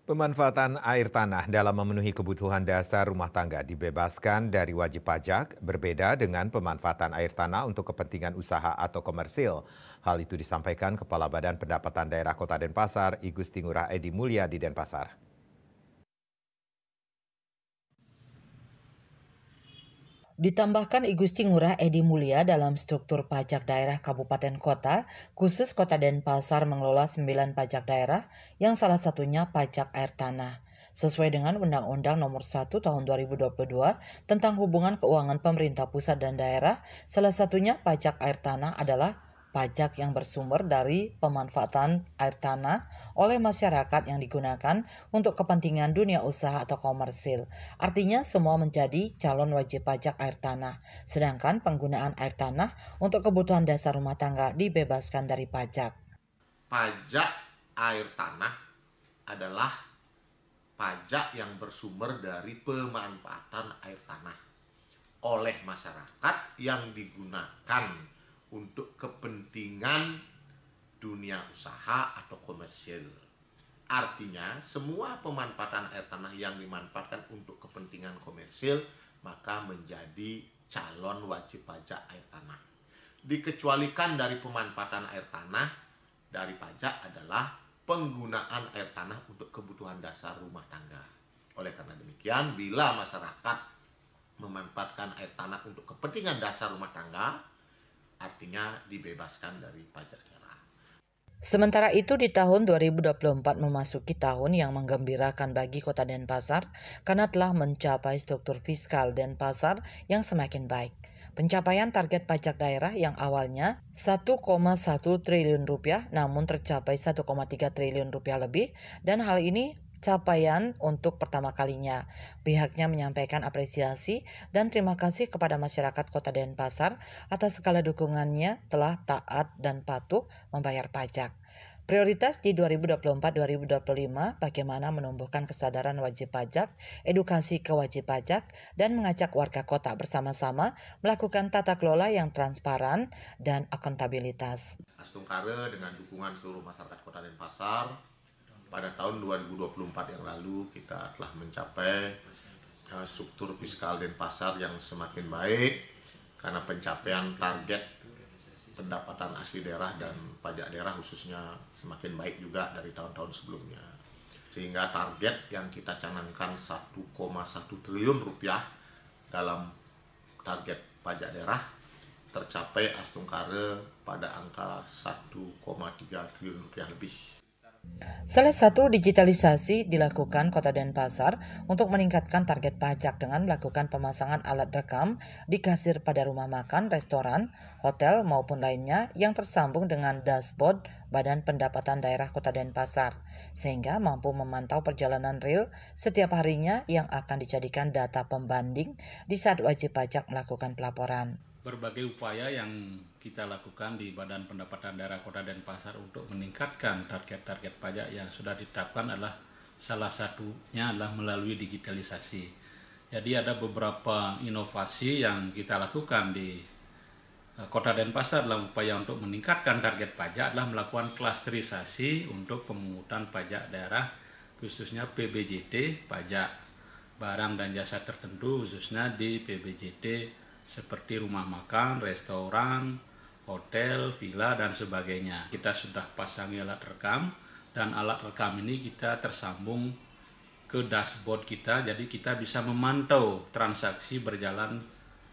Pemanfaatan air tanah dalam memenuhi kebutuhan dasar rumah tangga dibebaskan dari wajib pajak, berbeda dengan pemanfaatan air tanah untuk kepentingan usaha atau komersil. Hal itu disampaikan Kepala Badan Pendapatan Daerah Kota Denpasar, I Gusti Ngurah Edi Mulya di Denpasar. Ditambahkan I Gusti Ngurah Edi Mulya dalam struktur pajak daerah kabupaten kota, khusus Kota Denpasar mengelola 9 pajak daerah yang salah satunya pajak air tanah. Sesuai dengan Undang-Undang Nomor 1 Tahun 2022 tentang hubungan keuangan pemerintah pusat dan daerah, salah satunya pajak air tanah adalah pajak yang bersumber dari pemanfaatan air tanah oleh masyarakat yang digunakan untuk kepentingan dunia usaha atau komersil. Artinya semua menjadi calon wajib pajak air tanah, sedangkan penggunaan air tanah untuk kebutuhan dasar rumah tangga dibebaskan dari pajak. Pajak air tanah adalah pajak yang bersumber dari pemanfaatan air tanah oleh masyarakat yang digunakan untuk kepentingan dunia usaha atau komersil. Artinya, semua pemanfaatan air tanah yang dimanfaatkan untuk kepentingan komersil maka menjadi calon wajib pajak air tanah. Dikecualikan dari pemanfaatan air tanah dari pajak adalah penggunaan air tanah untuk kebutuhan dasar rumah tangga. Oleh karena demikian, bila masyarakat memanfaatkan air tanah untuk kepentingan dasar rumah tangga, artinya dibebaskan dari pajak daerah. Sementara itu di tahun 2024 memasuki tahun yang menggembirakan bagi Kota Denpasar karena telah mencapai struktur fiskal Denpasar yang semakin baik. Pencapaian target pajak daerah yang awalnya 1,1 triliun rupiah namun tercapai 1,3 triliun rupiah lebih, dan hal ini capaian untuk pertama kalinya. Pihaknya menyampaikan apresiasi dan terima kasih kepada masyarakat Kota Denpasar atas segala dukungannya telah taat dan patuh membayar pajak. Prioritas di 2024-2025 bagaimana menumbuhkan kesadaran wajib pajak, edukasi ke wajib pajak, dan mengajak warga kota bersama-sama melakukan tata kelola yang transparan dan akuntabilitas. Astungkare dengan dukungan seluruh masyarakat Kota Denpasar, pada tahun 2024 yang lalu kita telah mencapai struktur fiskal Denpasar yang semakin baik karena pencapaian target pendapatan asli daerah dan pajak daerah khususnya semakin baik juga dari tahun-tahun sebelumnya. Sehingga target yang kita canangkan 1,1 triliun rupiah dalam target pajak daerah tercapai astungkare pada angka 1,3 triliun rupiah lebih. Salah satu digitalisasi dilakukan Kota Denpasar untuk meningkatkan target pajak dengan melakukan pemasangan alat rekam di kasir pada rumah makan, restoran, hotel maupun lainnya yang tersambung dengan dashboard Badan Pendapatan Daerah Kota Denpasar, sehingga mampu memantau perjalanan real setiap harinya yang akan dijadikan data pembanding di saat wajib pajak melakukan pelaporan. Berbagai upaya yang kita lakukan di Badan Pendapatan Daerah Kota Denpasar untuk meningkatkan target-target pajak yang sudah ditetapkan adalah salah satunya adalah melalui digitalisasi. Jadi ada beberapa inovasi yang kita lakukan di Kota Denpasar dalam upaya untuk meningkatkan target pajak adalah melakukan klasterisasi untuk pemungutan pajak daerah khususnya PBJT, pajak barang dan jasa tertentu khususnya di PBJT seperti rumah makan, restoran, hotel, villa, dan sebagainya. Kita sudah pasangi alat rekam, dan alat rekam ini kita tersambung ke dashboard kita, jadi kita bisa memantau transaksi berjalan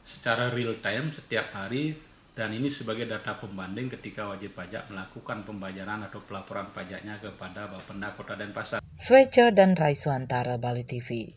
secara real time setiap hari, dan ini sebagai data pembanding ketika wajib pajak melakukan pembayaran atau pelaporan pajaknya kepada Bapenda Kota Denpasar. Swece dan Raisuantara, Bali TV.